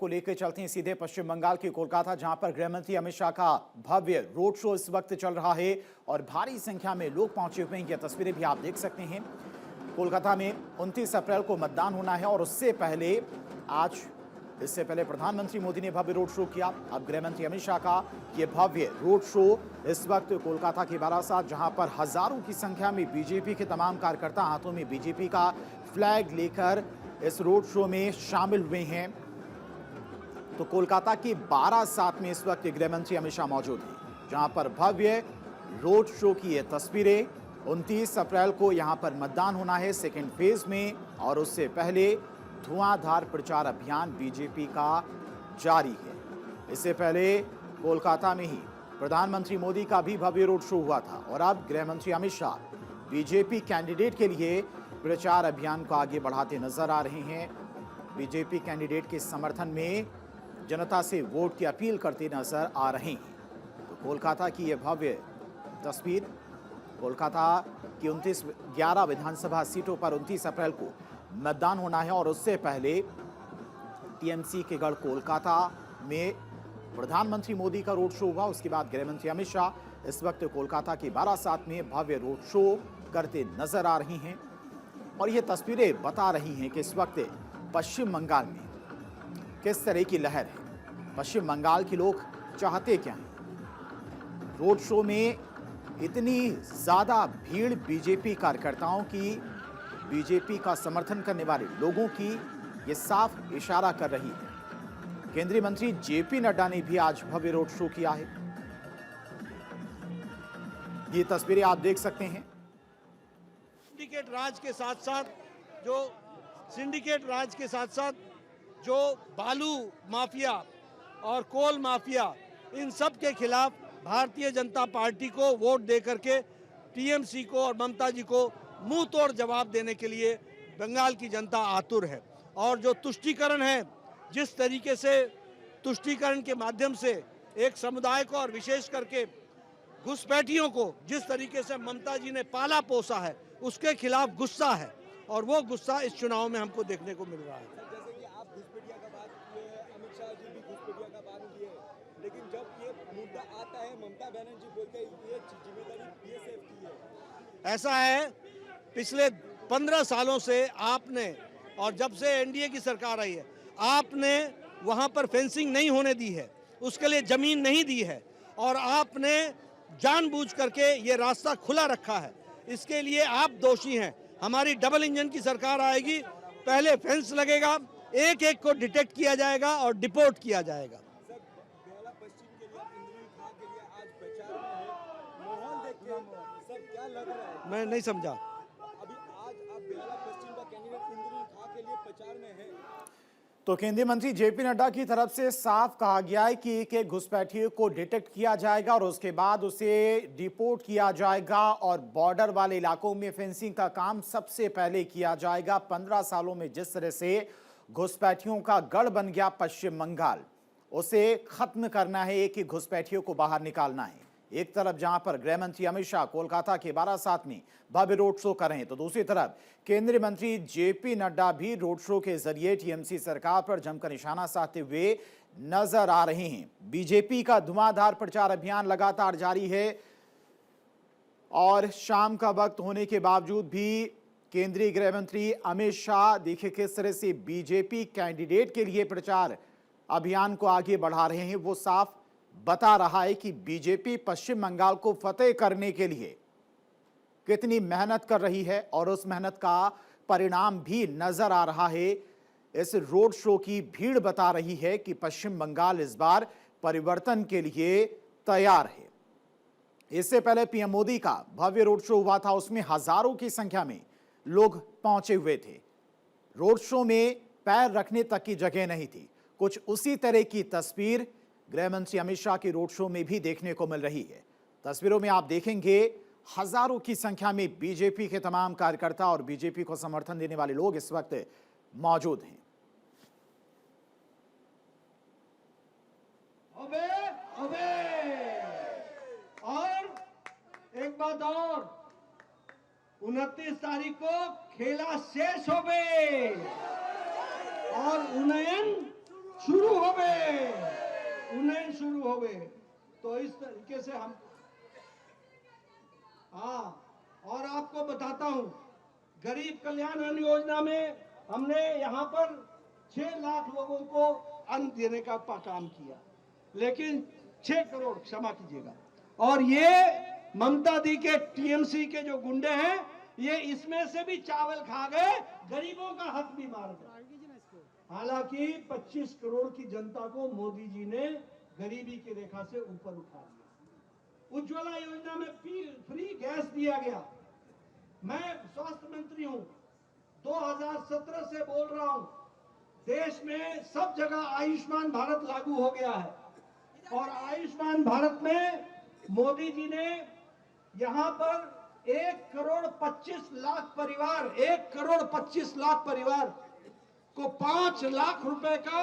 आपको लेकर चलते हैं सीधे पश्चिम बंगाल के कोलकाता, जहां पर गृहमंत्री अमित शाह का भव्य रोड शो इस वक्त चल रहा है और भारी संख्या में लोग पहुंचे हुए हैं। ये तस्वीरें भी आप देख सकते हैं। कोलकाता में 29 अप्रैल को मतदान होना है और इससे पहले प्रधानमंत्री मोदी ने भव्य रोड शो किया। अब गृहमंत्री अमित शाह का ये भव्य रोड शो इस वक्त कोलकाता के बारासात, जहां पर हजारों की संख्या में बीजेपी के तमाम कार्यकर्ता हाथों में बीजेपी का फ्लैग लेकर इस रोड शो में शामिल हुए हैं। तो कोलकाता के बारासात में इस वक्त गृहमंत्री अमित शाह मौजूद हैं, जहां पर भव्य रोड शो की ये तस्वीरें। 29 अप्रैल को यहां पर मतदान होना है सेकेंड फेज में, और उससे पहले धुआंधार प्रचार अभियान बीजेपी का जारी है। इससे पहले कोलकाता में ही प्रधानमंत्री मोदी का भी भव्य रोड शो हुआ था और अब गृहमंत्री अमित शाह बीजेपी कैंडिडेट के लिए प्रचार अभियान को आगे बढ़ाते नजर आ रहे हैं। बीजेपी कैंडिडेट के समर्थन में जनता से वोट की अपील करते नजर आ रहे हैं। तो कोलकाता की यह भव्य तस्वीर, कोलकाता की 11 विधानसभा सीटों पर 29 अप्रैल को मतदान होना है और उससे पहले टीएमसी के गढ़ कोलकाता में प्रधानमंत्री मोदी का रोड शो हुआ। उसके बाद गृहमंत्री अमित शाह इस वक्त कोलकाता के बारासात में भव्य रोड शो करते नजर आ रही हैं। और ये तस्वीरें बता रही हैं कि इस वक्त पश्चिम बंगाल में किस तरह की लहर है। पश्चिम बंगाल के लोग चाहते क्या हैं। रोड शो में इतनी ज्यादा भीड़ बीजेपी कार्यकर्ताओं की, बीजेपी का समर्थन करने वाले लोगों की, ये साफ इशारा कर रही है। केंद्रीय मंत्री जेपी नड्डा ने भी आज भव्य रोड शो किया है। ये तस्वीरें आप देख सकते हैं। सिंडिकेट राज के साथ साथ जो बालू माफिया और कोल माफिया, इन सब के खिलाफ भारतीय जनता पार्टी को वोट दे करके टीएमसी को और ममता जी को मुंह तोड़ जवाब देने के लिए बंगाल की जनता आतुर है। और जो तुष्टीकरण है, जिस तरीके से तुष्टीकरण के माध्यम से एक समुदाय को और विशेष करके घुसपैठियों को जिस तरीके से ममता जी ने पाला पोसा है, उसके खिलाफ गुस्सा है और वो गुस्सा इस चुनाव में हमको देखने को मिल रहा है। जैसे कि आप घुसपैठिया का बात किए, अमित शाह जी भी घुसपैठिया का बात किए, लेकिन जब ये मुद्दा आता है ममता बनर्जी बोलते हैं ये जिम्मेदारी बीएसएफ की है। ऐसा है, पिछले 15 सालों से आपने, और जब से एनडीए की सरकार आई है, आपने वहां पर फेंसिंग नहीं होने दी है, उसके लिए जमीन नहीं दी है और आपने जानबूझ करके ये रास्ता खुला रखा है। इसके लिए आप दोषी हैं। हमारी डबल इंजन की सरकार आएगी, पहले फेंस लगेगा, एक एक को डिटेक्ट किया जाएगा और डिपोर्ट किया जाएगा। सर, बेहला पश्चिम के लिए, इंद्रनील खां के लिए आज प्रचार में है, माहौल देख के सर क्या लग रहा है? मैं नहीं समझा। अभी आज आप बेहला पश्चिम का कैंडिडेट इंद्रनील खां के लिए प्रचार में है। तो केंद्रीय मंत्री जेपी नड्डा की तरफ से साफ कहा गया है कि एक घुसपैठिए को डिटेक्ट किया जाएगा और उसके बाद उसे डिपोर्ट किया जाएगा और बॉर्डर वाले इलाकों में फेंसिंग का काम सबसे पहले किया जाएगा। 15 सालों में जिस तरह से घुसपैठियों का गढ़ बन गया पश्चिम बंगाल, उसे खत्म करना है। एक घुसपैठियों को बाहर निकालना है। एक तरफ जहां पर गृहमंत्री अमित शाह कोलकाता के बारासात में भव्य रोड शो कर रहे हैं, तो दूसरी तरफ केंद्रीय मंत्री जेपी नड्डा भी रोड शो के जरिए टीएमसी सरकार पर जमकर निशाना साधते हुए नजर आ रहे हैं। बीजेपी का धुआंधार प्रचार अभियान लगातार जारी है और शाम का वक्त होने के बावजूद भी केंद्रीय गृहमंत्री अमित शाह देखिए किस तरह से बीजेपी कैंडिडेट के लिए प्रचार अभियान को आगे बढ़ा रहे हैं। वो साफ बता रहा है कि बीजेपी पश्चिम बंगाल को फतेह करने के लिए कितनी मेहनत कर रही है और उस मेहनत का परिणाम भी नजर आ रहा है। इस रोड शो की भीड़ बता रही है कि पश्चिम बंगाल इस बार परिवर्तन के लिए तैयार है। इससे पहले पीएम मोदी का भव्य रोड शो हुआ था, उसमें हजारों की संख्या में लोग पहुंचे हुए थे। रोड शो में पैर रखने तक की जगह नहीं थी। कुछ उसी तरह की तस्वीर गृहमंत्री अमित शाह के रोड शो में भी देखने को मिल रही है। तस्वीरों में आप देखेंगे हजारों की संख्या में बीजेपी के तमाम कार्यकर्ता और बीजेपी को समर्थन देने वाले लोग इस वक्त मौजूद हैं। और एक बात और, 29 तारीख को खेला शेष हो गए और उन्नयन शुरू होवे उन्हें शुरू होवे। तो इस तरीके से हम और आपको बताता हूं, गरीब कल्याण अन्न योजना में हमने यहाँ पर 6 लाख लोगों को अन्न देने का काम किया, लेकिन 6 करोड़, क्षमा कीजिएगा, और ये ममता दी के टीएमसी के जो गुंडे हैं, ये इसमें से भी चावल खा गए, गरीबों का हक भी मार गए। हालांकि 25 करोड़ की जनता को मोदी जी ने गरीबी की रेखा से ऊपर उठा दिया। उज्ज्वला योजना में फ्री गैस दिया गया। मैं स्वास्थ्य मंत्री हूं, 2017 से बोल रहा हूं, देश में सब जगह आयुष्मान भारत लागू हो गया है, और आयुष्मान भारत में मोदी जी ने यहां पर 1 करोड़ 25 लाख परिवार, 1 करोड़ 25 लाख परिवार को 5 लाख रुपए का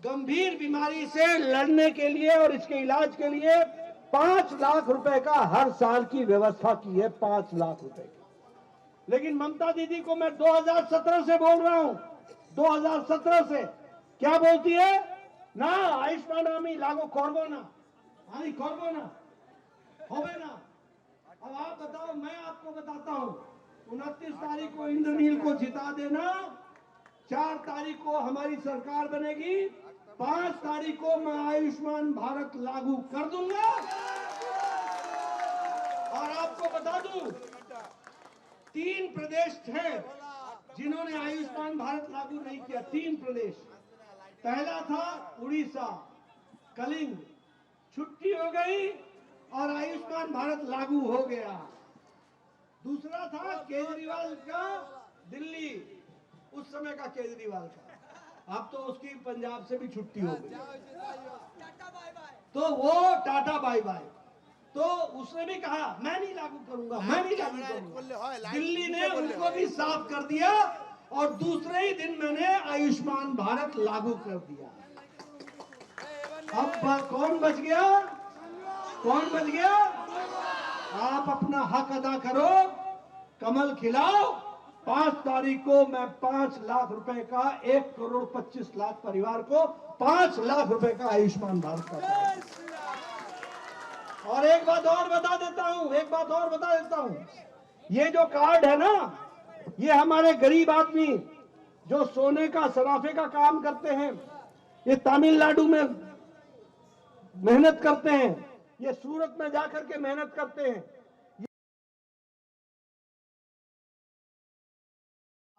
गंभीर बीमारी से लड़ने के लिए और इसके इलाज के लिए 5 लाख रुपए का हर साल की व्यवस्था की है, 5 लाख रुपए की। लेकिन ममता दीदी को मैं 2017 से बोल रहा हूं, 2017 से क्या बोलती है ना, आयुष्मान आमी लागू करबो ना, आमी करबो ना, होवे ना। अब आप बताओ, मैं आपको बताता हूं, 29 तारीख को इंद्रनील को जिता देना, 4 तारीख को हमारी सरकार बनेगी, 5 तारीख को मैं आयुष्मान भारत लागू कर दूंगा। और आपको बता दूं, 3 प्रदेश हैं जिन्होंने आयुष्मान भारत लागू नहीं किया। 3 प्रदेश, पहला था उड़ीसा, कलिंग, छुट्टी हो गई और आयुष्मान भारत लागू हो गया। दूसरा था केजरीवाल का दिल्ली, उस समय का केजरीवाल का, अब तो उसकी पंजाब से भी छुट्टी हो गई, तो वो टाटा बाय बाय। तो उसने भी कहा मैं नहीं लागू करूंगा, मैं नहीं लागू करूंगा। दिल्ली ने उनको भी साफ कर दिया और दूसरे ही दिन मैंने आयुष्मान भारत लागू कर दिया। अब कौन बच गया, कौन बच गया? आप अपना हक अदा करो, कमल खिलाओ। 5 तारीख को मैं 5 लाख रुपए का, 1 करोड़ 25 लाख परिवार को 5 लाख रुपए का आयुष्मान भारत का। और एक बात और बता देता हूं, ये जो कार्ड है ना, ये हमारे गरीब आदमी जो सोने का सराफे का काम करते हैं, ये तमिलनाडु में मेहनत करते हैं, ये सूरत में जाकर के मेहनत करते हैं।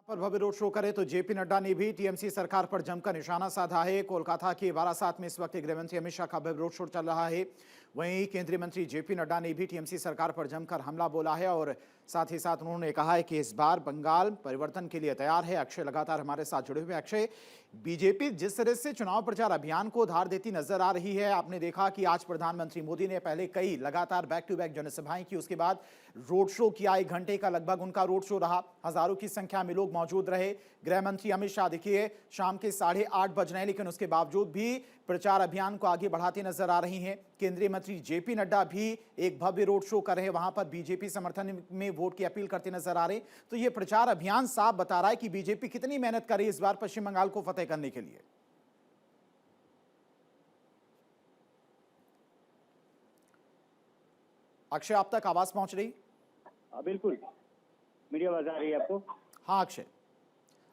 पर भव्य रोड शो करे तो जेपी नड्डा ने भी टीएमसी सरकार पर जमकर निशाना साधा है। कोलकाता के वारासात में इस वक्त गृह मंत्री अमित शाह का भव्य रोड शो चल रहा है। वहीं केंद्रीय मंत्री जेपी नड्डा ने भी टीएमसी सरकार पर जमकर हमला बोला है और साथ ही साथ उन्होंने कहा है कि इस बार बंगाल परिवर्तन के लिए तैयार है। अक्षय लगातार हमारे साथ जुड़े हुए। अक्षय, बीजेपी जिस तरह से चुनाव प्रचार अभियान को धार देती नजर आ रही है, आपने देखा कि आज प्रधानमंत्री मोदी ने पहले कई लगातार बैक टू बैक जनसभाएं की, उसके बाद रोड शो किया। 1 घंटे का लगभग उनका रोड शो रहा, हजारों की संख्या में लोग मौजूद रहे। गृह मंत्री अमित शाह देखिए शाम के 8:30 बज रहे हैं, लेकिन उसके बावजूद भी प्रचार अभियान को आगे बढ़ाते नजर आ रही हैं। केंद्रीय मंत्री जेपी नड्डा भी एक भव्य रोड शो कर रहे हैं, वहां पर बीजेपी समर्थन में वोट की अपील करते नजर आ रहे। तो ये प्रचार अभियान साफ बता रहा है कि बीजेपी कितनी मेहनत कर रही है इस बार पश्चिम बंगाल को फतेह करने के लिए। अक्षय, आप तक आवाज पहुंच रही? बिल्कुल, मीडिया आवाज आ रही है आपको? हाँ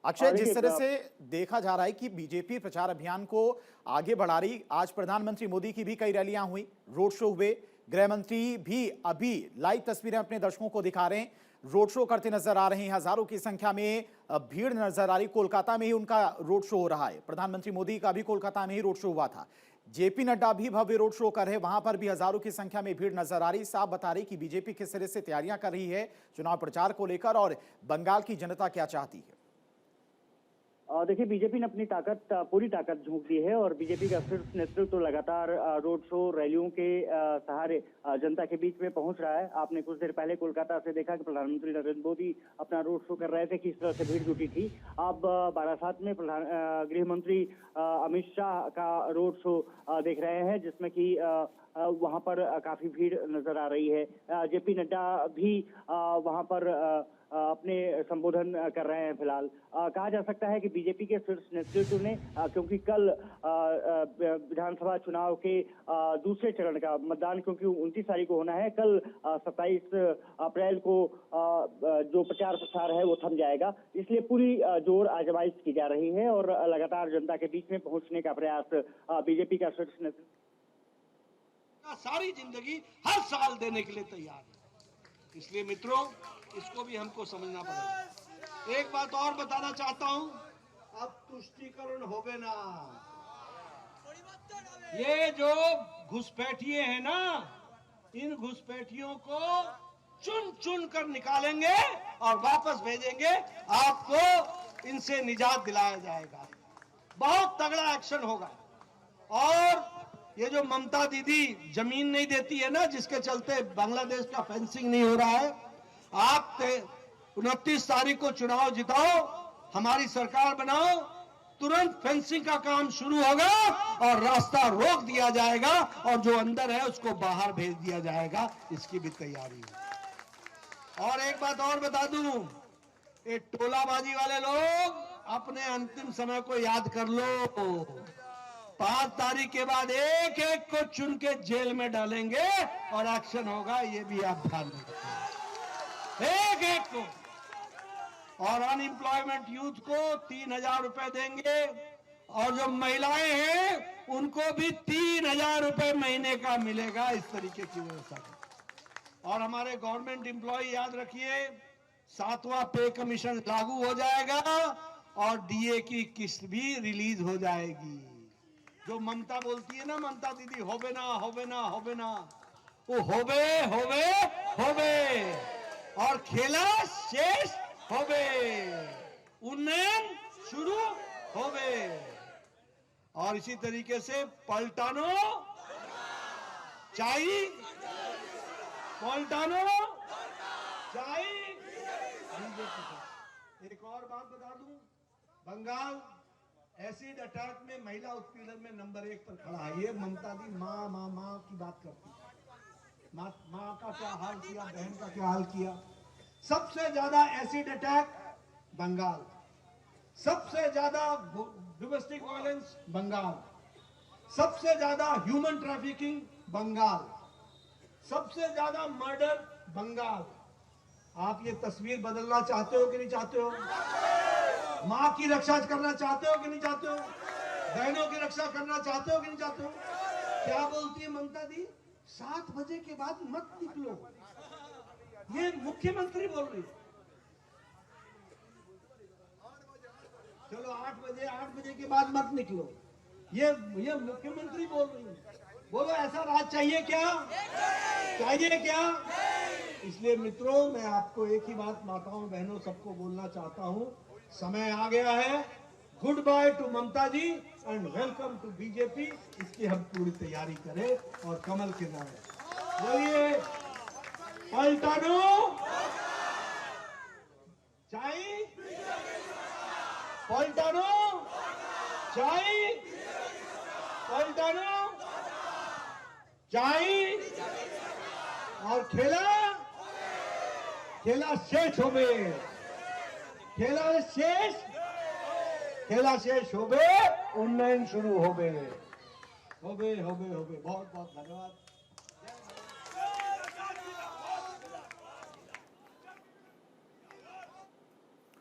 अक्षय, जिस तरह से देखा जा रहा है कि बीजेपी प्रचार अभियान को आगे बढ़ा रही, आज प्रधानमंत्री मोदी की भी कई रैलियां हुई, रोड शो हुए, गृह मंत्री भी अभी लाइव तस्वीरें अपने दर्शकों को दिखा रहे हैं, रोड शो करते नजर आ रहे हैं। हजारों की संख्या में भीड़ नजर आ रही। कोलकाता में ही उनका रोड शो हो रहा है, प्रधानमंत्री मोदी का भी कोलकाता में ही रोड शो हुआ था। जेपी नड्डा भी भव्य रोड शो कर रहे, वहां पर भी हजारों की संख्या में भीड़ नजर आ रही। साफ बता रही कि बीजेपी किस तरह से तैयारियां कर रही है चुनाव प्रचार को लेकर और बंगाल की जनता क्या चाहती है। देखिए, बीजेपी ने अपनी पूरी ताकत झोंक दी है और बीजेपी का सिर्फ नेतृत्व लगातार रोड शो रैलियों के सहारे जनता के बीच में पहुंच रहा है। आपने कुछ देर पहले कोलकाता से देखा कि प्रधानमंत्री नरेंद्र मोदी अपना रोड शो कर रहे थे, किस तरह से भीड़ जुटी थी। अब बारासात में गृह मंत्री अमित शाह का रोड शो देख रहे हैं, जिसमें कि वहां पर काफी भीड़ नजर आ रही है। जेपी नड्डा भी वहां पर अपने संबोधन कर रहे हैं फिलहाल। कहा जा सकता है कि बीजेपी के शीर्ष नेतृत्व ने, क्योंकि कल विधानसभा चुनाव के दूसरे चरण का मतदान क्योंकि 29 तारीख को होना है, कल 27 अप्रैल को जो प्रचार प्रसार है वो थम जाएगा, इसलिए पूरी जोर आजमाइश की जा रही है और लगातार जनता के बीच में पहुंचने का प्रयास बीजेपी का शीर्ष नेतृत्व सारी जिंदगी हर साल देने के लिए तैयार है। इसलिए मित्रों, इसको भी हमको समझना पड़ेगा। एक बात और बताना चाहता हूं, अब तुष्टीकरण होवे ना, ये जो घुसपैठिए हैं ना, इन घुसपैठियों को चुन चुन कर निकालेंगे और वापस भेजेंगे, आपको इनसे निजात दिलाया जाएगा। बहुत तगड़ा एक्शन होगा। और ये जो ममता दीदी जमीन नहीं देती है ना, जिसके चलते बांग्लादेश का फेंसिंग नहीं हो रहा है, आप 29 तारीख को चुनाव जिताओ, हमारी सरकार बनाओ, तुरंत फेंसिंग का काम शुरू होगा और रास्ता रोक दिया जाएगा और जो अंदर है उसको बाहर भेज दिया जाएगा। इसकी भी तैयारी है। और एक बात और बता दूं, ये टोलाबाजी वाले लोग अपने अंतिम समय को याद कर लो। 5 तारीख के बाद एक एक को चुन के जेल में डालेंगे और एक्शन होगा, ये भी आप ध्यान रखिए, एक एक को। और अनएम्प्लॉयमेंट यूथ को 3000 रुपए देंगे और जो महिलाएं हैं उनको भी 3000 रुपए महीने का मिलेगा। इस तरीके की व्यवस्था। और हमारे गवर्नमेंट एम्प्लॉय याद रखिए, 7वां पे कमीशन लागू हो जाएगा और डीए की किस्त भी रिलीज हो जाएगी। जो ममता बोलती है ना, ममता दीदी, होवे ना होवे ना होवे ना, वो होवे होवे होवे और खेला शेष होवे, उन्नयन शुरू होवे। और इसी तरीके से पलटानो चाहिए, पलटानो चाहिए। एक और बात बता दूं, बंगाल एसिड अटैक में महिला उत्पीड़न में नंबर 1 पर खड़ा है। ये ममता दी माँ माँ माँ की बात करती है, माँ का क्या हाल किया, बहन का क्या हाल किया। सबसे ज्यादा एसिड अटैक बंगाल, सबसे ज्यादा डोमेस्टिक वायलेंस बंगाल, सबसे ज्यादा ह्यूमन ट्रैफिकिंग बंगाल, सबसे ज्यादा मर्डर बंगाल। आप ये तस्वीर बदलना चाहते हो कि नहीं चाहते हो? माँ की रक्षा करना चाहते हो कि नहीं चाहते हो? बहनों की रक्षा करना चाहते हो कि नहीं चाहते हो? क्या बोलती है ममता दी? 7 बजे के बाद मत निकलो, ये मुख्यमंत्री बोल रही है। चलो 8 बजे के बाद मत निकलो, ये मुख्यमंत्री बोल रही है। बोलो, ऐसा राज चाहिए क्या? चाहिए क्या? इसलिए मित्रों, मैं आपको एक ही बात माताओं बहनों सबको बोलना चाहता हूं, समय आ गया है। Goodbye to Mamata ji and welcome to BJP. इसकी हम पूरी तैयारी करें और कमल के नारे बोलिए, पलटानो चाहिए, पलटानो चाहिए, पलटानो चाहिए। और खेला शेष हो गए, खेला शेष हो गए, उन्नयन शुरू हो गए। बहुत बहुत धन्यवाद।